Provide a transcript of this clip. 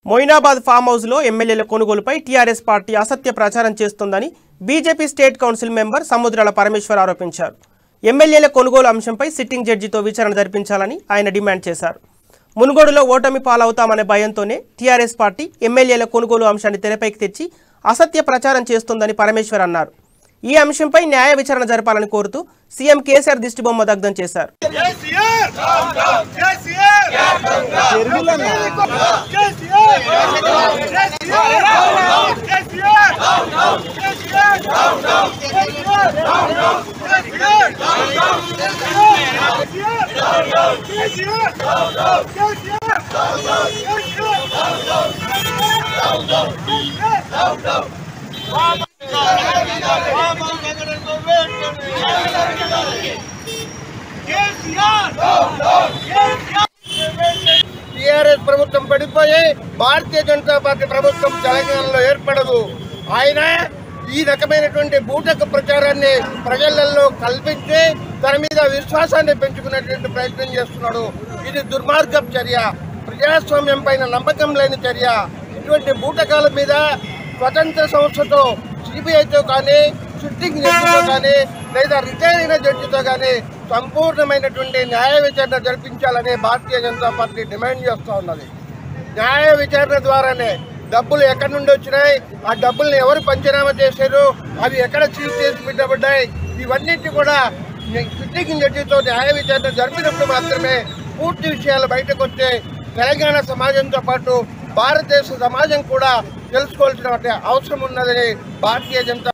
Moinabad form హౌస్లో ఎమ్మెల్యేల కొనుగోలుపై టీఆర్ఎస్ పార్టీ అసత్య ప్రచారం చేస్తోందని బీజేపీ స్టేట్ కౌన్సిల్ మెంబర్ సముద్రాల పరమేశ్వర్ ఆరోపించారు. ఎమ్మెల్యేల కొనుగోలు అంశంపై సిట్టింగ్ జడ్జితో విచారణ జరిపించాలని ఆయన డిమాండ్ చేశారు. మునుగోడులో ఓటమి పాలవుతామనే భయంతోనే టీఆర్ఎస్ పార్టీ ఎమ్మెల్యేల కొనుగోలు అంశాన్ని తెరపైకి తెచ్చి అసత్య ప్రచారం చేస్తోందని పరమేశ్వర్ అన్నారు. ఈ అంశంపై న్యాయ విచారణ జరపాలని కోరుతూ సీఎం కేసీఆర్ దిష్టిబొమ్మ దగ్ధం చేశారు. టీఆర్ఎస్ ప్రభుత్వం పడిపోయి భారతీయ జనతా పార్టీ ప్రభుత్వం తెలంగాణలో ఏర్పడదు. ఆయన ఈ రకమైనటువంటి బూటక ప్రచారాన్ని ప్రజలలో కల్పించి తన మీద విశ్వాసాన్ని పెంచుకునేటువంటి ప్రయత్నం చేస్తున్నాడు. ఇది దుర్మార్గం చర్య, ప్రజాస్వామ్యం పైన నమ్మకం లేని చర్య. ఇటువంటి బూటకాల మీద స్వతంత్ర సంస్థతో సిబిఐతో కానీ సిట్టింగ్ జడ్జితో కానీ లేదా రిటైర్ అయిన జడ్జితో కానీ సంపూర్ణమైనటువంటి న్యాయ విచారణ జరిపించాలని భారతీయ జనతా పార్టీ డిమాండ్ చేస్తూ ఉన్నది. న్యాయ విచారణ ద్వారానే డబ్బులు ఎక్కడి నుండి వచ్చినాయి, ఆ డబ్బుల్ని ఎవరు పంచనామా చేశారు, అవి ఎక్కడ చీజ్ చేసి పెట్టబడ్డాయి, ఇవన్నిటి కూడా సిట్టింగ్ జడ్జితో న్యాయ విచారణ జరిపినప్పుడు మాత్రమే పూర్తి విషయాలు బయటకు వచ్చే తెలంగాణ సమాజంతో పాటు భారతదేశ సమాజం కూడా తెలుసుకోవాల్సిన అవసరం ఉన్నదని భారతీయ జనతా